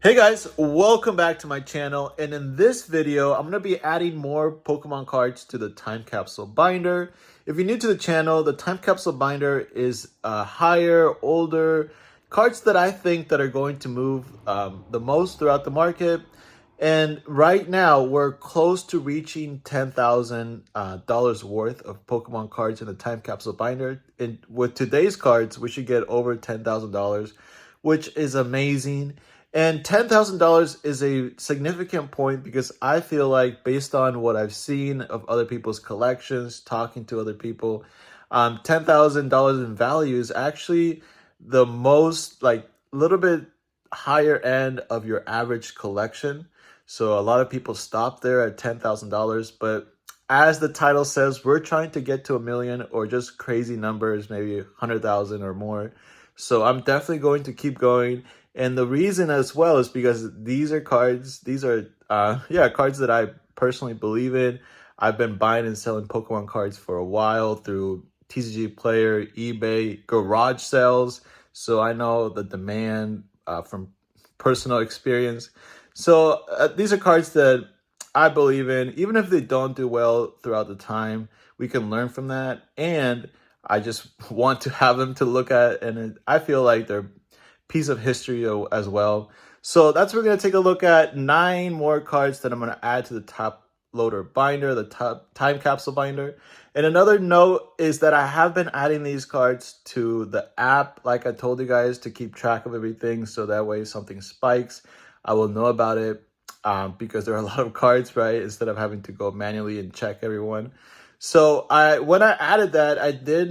Hey guys, welcome back to my channel, and in this video I'm going to be adding more Pokemon cards to the time capsule binder. If you're new to the channel, the time capsule binder is higher, older cards that I think that are going to move the most throughout the market. And right now we're close to reaching $10,000 worth of Pokemon cards in the time capsule binder. And with today's cards, we should get over $10,000, which is amazing. And $10,000 is a significant point because I feel like, based on what I've seen of other people's collections, talking to other people, $10,000 in value is actually the most, like, little bit higher end of your average collection. So a lot of people stop there at $10,000, but as the title says, we're trying to get to 1 million or just crazy numbers, maybe 100,000 or more. So I'm definitely going to keep going. And the reason as well is because these are cards, cards that I personally believe in. I've been buying and selling Pokemon cards for a while through TCG Player, eBay, garage sales. So I know the demand from personal experience. So these are cards that I believe in. Even if they don't do well throughout the time, we can learn from that. And I just want to have them to look at, and I feel like they're piece of history as well. So that's what we're going to take a look at. 9 more cards that I'm going to add to the top loader binder, the top time capsule binder. And another note is that I have been adding these cards to the app, like I told you guys, to keep track of everything. So that way, if something spikes, I will know about it, because there are a lot of cards, right? Instead of having to go manually and check everyone. So when I added that, I did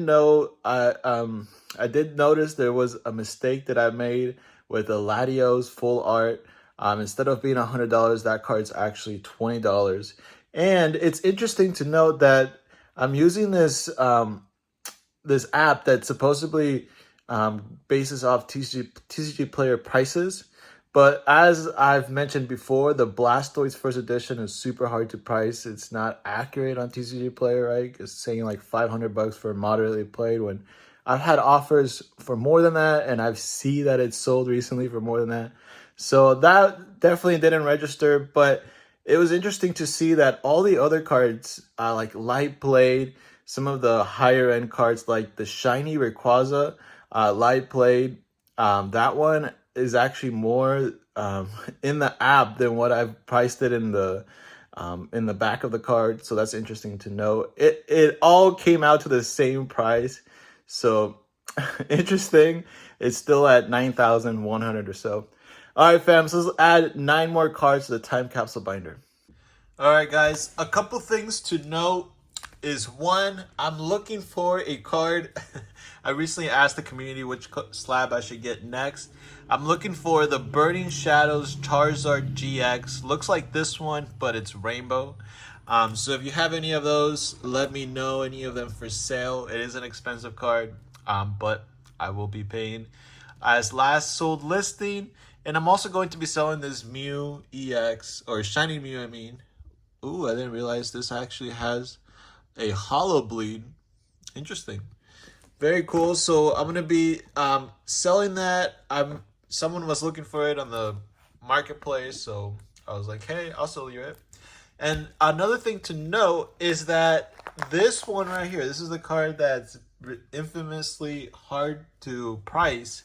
notice there was a mistake that I made with the Latios full art. Instead of being $100, that card's actually $20. And it's interesting to note that I'm using this this app that supposedly bases off TCG Player prices. But as I've mentioned before, the Blastoise first edition is super hard to price. It's not accurate on TCG Player, right? It's saying like $500 for moderately played, when I've had offers for more than that, and I've seen that it's sold recently for more than that. So that definitely didn't register, but it was interesting to see that all the other cards, like Light Blade, some of the higher end cards like the Shiny Rayquaza, Light Blade, that one is actually more in the app than what I've priced it in the back of the card. So that's interesting to know. It all came out to the same price. So interesting. It's still at 9,100 or so. All right, fam. So let's add 9 more cards to the time capsule binder. All right, guys. A couple things to note is, one, I'm looking for a card. I recently asked the community which slab I should get next. I'm looking for the Burning Shadows Charizard GX. Looks like this one, but it's rainbow. So if you have any of those, let me know. Any of them for sale. It is an expensive card, but I will be paying as last sold listing. And I'm also going to be selling this Mew EX, or Shiny Mew, I mean. Ooh, I didn't realize this actually has a hollow bleed. Interesting. Very cool. So I'm gonna be selling that. Someone was looking for it on the marketplace, so I was like, hey, I'll sell you it. And another thing to note is that this one right here, this is the card that's infamously hard to price,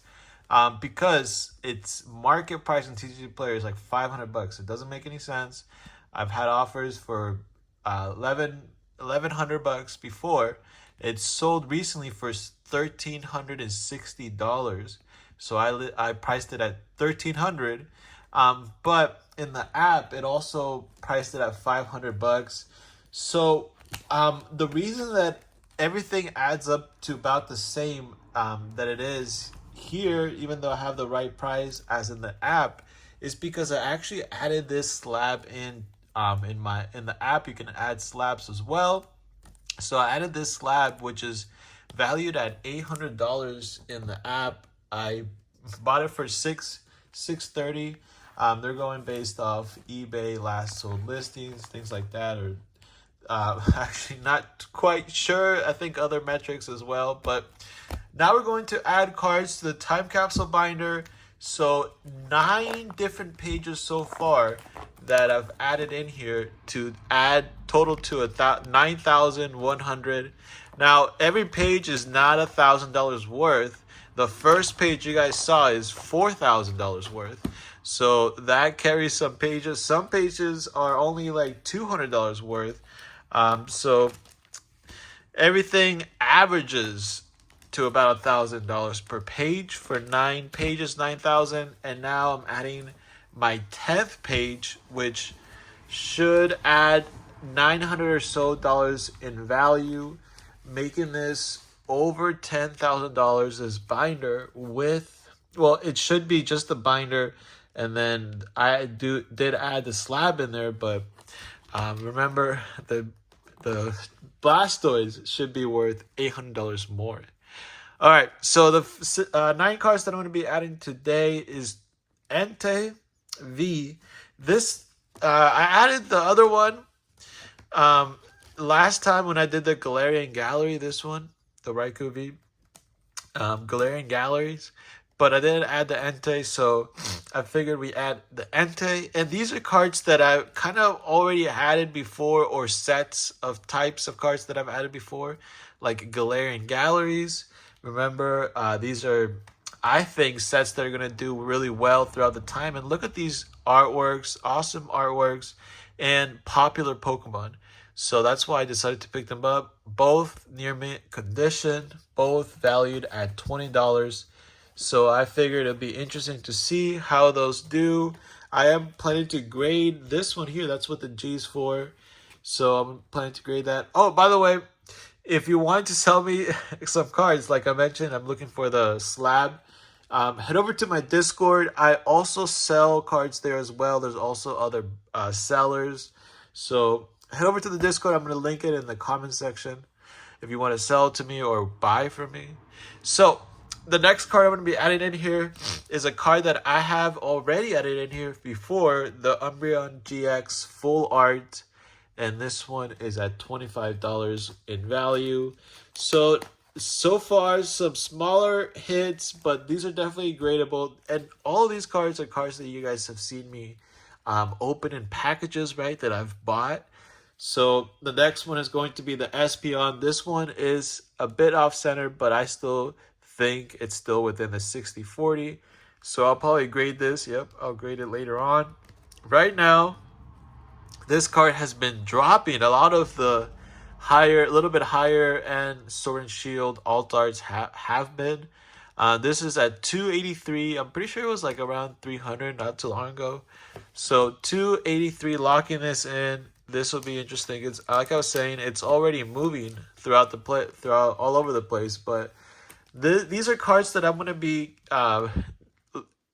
because its market price in TCG Player is like $500. It doesn't make any sense. I've had offers for $1,100 before. It's sold recently for $1,360. So I priced it at $1,300. But in the app, it also priced it at $500. So the reason that everything adds up to about the same that it is here, even though I have the right price as in the app, is because I actually added this slab in the app. You can add slabs as well. So I added this slab, which is valued at $800 in the app. I bought it for $630. They're going based off eBay last sold listings, things like that, or actually not quite sure. I think other metrics as well. But now we're going to add cards to the time capsule binder. So 9 different pages so far that I've added in here to add total to 9,100. Now every page is not $1,000 worth. The first page you guys saw is $4,000 worth. So that carries some pages. Some pages are only like $200 worth. So everything averages to about $1,000 per page for 9 pages, 9,000. And now I'm adding my 10th page, which should add 900 or so dollars in value, making this over $10,000 as binder with, well, it should be just the binder, and then I did add the slab in there, but remember the Blastoise should be worth $800 more. All right, so the 9 cards that I'm going to be adding today is Entei V. This I added the other one last time when I did the Galarian Gallery. This one, the Raikou V, Galarian Galleries, but I didn't add the Entei, so I figured we add the Entei. And these are cards that I kind of already added before, or sets of types of cards that I've added before, like Galarian Galleries. Remember, these are, I think, sets that are going to do really well throughout the time. And look at these artworks, awesome artworks, and popular Pokemon. So that's why I decided to pick them up. Both near mint condition, both valued at $20. So I figured it'd be interesting to see how those do. I am planning to grade this one here. That's what the G's for. So I'm planning to grade that. Oh, by the way, if you want to sell me some cards, like I mentioned, I'm looking for the slab. Head over to my Discord. I also sell cards there as well. There's also other sellers. So head over to the Discord. I'm going to link it in the comment section if you want to sell to me or buy from me. So the next card I'm going to be adding in here is a card that I have already added in here before, the Umbreon GX Full Art. And this one is at $25 in value. So far, some smaller hits, but these are definitely gradable. And all these cards are cards that you guys have seen me open in packages, right, that I've bought. So the next one is going to be the Espeon. This one is a bit off-center, but I still think it's still within the 60-40. So I'll probably grade this. Yep, I'll grade it later on. Right now, this card has been dropping. A lot of the a little bit higher end Sword and Shield alt arts have been. This is at 283. I'm pretty sure it was like around 300 not too long ago. So 283, locking this in. This will be interesting. It's like I was saying, it's already moving throughout all over the place. But these are cards that I'm gonna be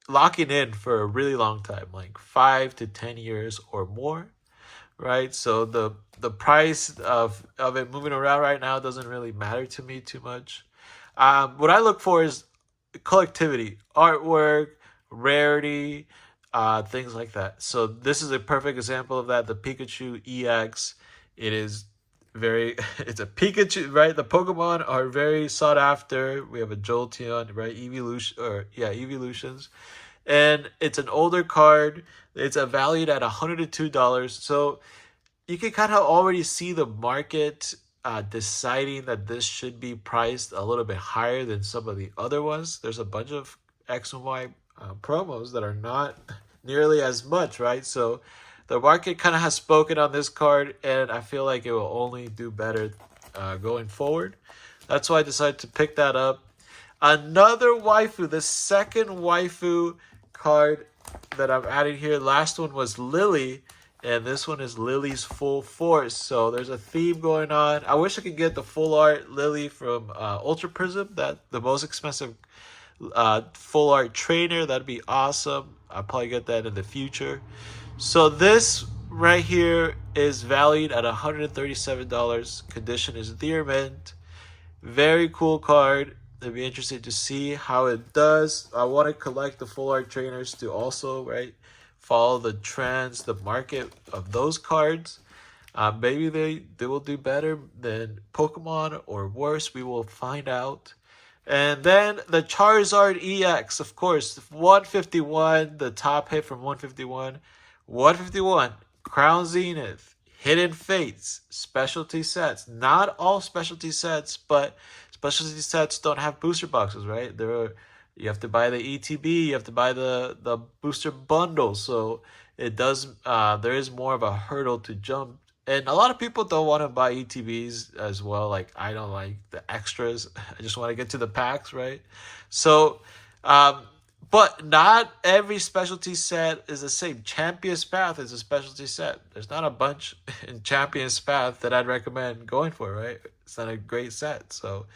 locking in for a really long time, like 5 to 10 years or more. Right, so the price of it moving around right now doesn't really matter to me too much. What I look for is collectivity, artwork, rarity, things like that. So this is a perfect example of that. The Pikachu EX, it is it's a Pikachu, right? The Pokemon are very sought after. We have a Jolteon, right? Evolutions. And it's an older card. It's valued at $102. So you can kind of already see the market deciding that this should be priced a little bit higher than some of the other ones. There's a bunch of X and Y promos that are not nearly as much, right? So the market kind of has spoken on this card, and I feel like it will only do better going forward. That's why I decided to pick that up. Another waifu, the second waifu card that I'm adding here. Last one was Lily, and this one is Lily's Full Force. So there's a theme going on. I wish I could get the full art Lily from Ultra Prism, that the most expensive full art trainer. That'd be awesome. I'll probably get that in the future. So this right here is valued at $137. Condition is near mint. Very cool card. It'd be interesting to see how it does. I want to collect the full art trainers to also, right, follow the trends, the market of those cards. Maybe they will do better than Pokemon or worse. We will find out. And then the Charizard EX, of course, 151, the top hit from 151. 151, Crown Zenith, Hidden Fates, specialty sets. Not all specialty sets, but specialty sets don't have booster boxes, right? You have to buy the ETB, you have to buy the booster bundle. So it does there is more of a hurdle to jump. And a lot of people don't want to buy ETBs as well. Like, I don't like the extras. I just want to get to the packs, right? So, but not every specialty set is the same. Champion's Path is a specialty set. There's not a bunch in Champion's Path that I'd recommend going for, right? It's not a great set. So,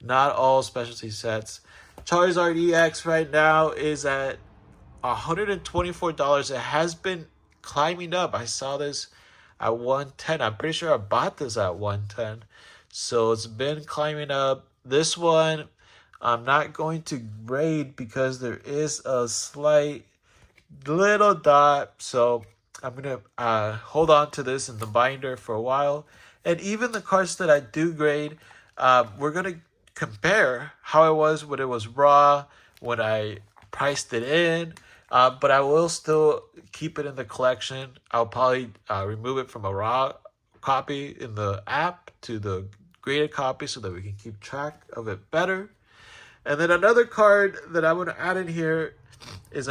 not all specialty sets. Charizard EX right now is at $124. It has been climbing up. I saw this at 110. I'm pretty sure I bought this at 110. So it's been climbing up. This one I'm not going to grade because there is a slight little dot. So I'm going to hold on to this in the binder for a while. And even the cards that I do grade, we're going to compare how it was when it was raw, when I priced it in. But I will still keep it in the collection. I'll probably remove it from a raw copy in the app to the graded copy so that we can keep track of it better. And then another card that I'm going to add in here is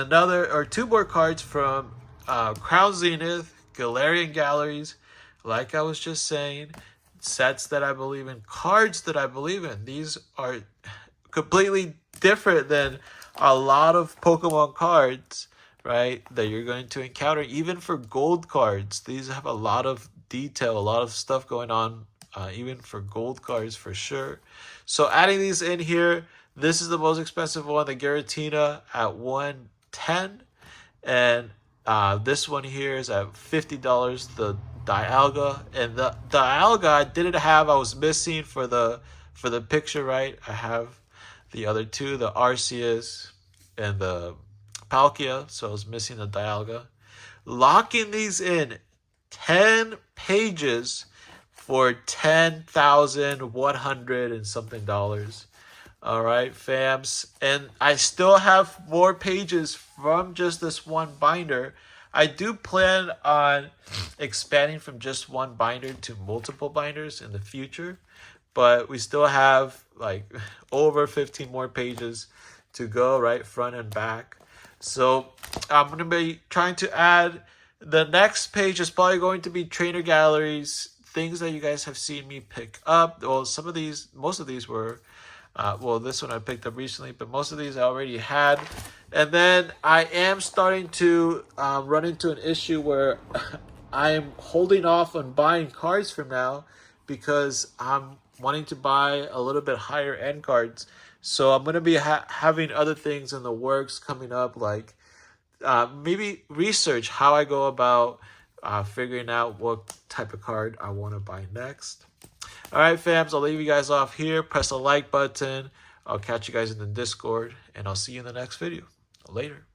two more cards from Crown Zenith, Galarian Galleries. Like I was just saying, sets that I believe in, cards that I believe in. These are completely different than a lot of Pokemon cards, right, that you're going to encounter. Even for gold cards, these have a lot of detail, a lot of stuff going on, even for gold cards for sure. So adding these in here, this is the most expensive one, the Giratina at $110. And this one here is at $50, the Dialga. And the Dialga I didn't have, I was missing for the picture, right? I have the other two, the Arceus and the Palkia, so I was missing the Dialga. Locking these in, 10 pages for $10,100 and something dollars. All right, fams. And I still have more pages from just this one binder. I do plan on expanding from just one binder to multiple binders in the future, but we still have like over 15 more pages to go, right, front and back. So I'm going to be trying to add, the next page is probably going to be trainer galleries, things that you guys have seen me pick up. Well, most of these were, this one I picked up recently, but most of these I already had. And then I am starting to run into an issue where I am holding off on buying cards from now because I'm wanting to buy a little bit higher end cards. So I'm going to be having other things in the works coming up, like maybe research how I go about figuring out what type of card I want to buy next. All right, fams, I'll leave you guys off here. Press the like button. I'll catch you guys in the Discord, and I'll see you in the next video. Later.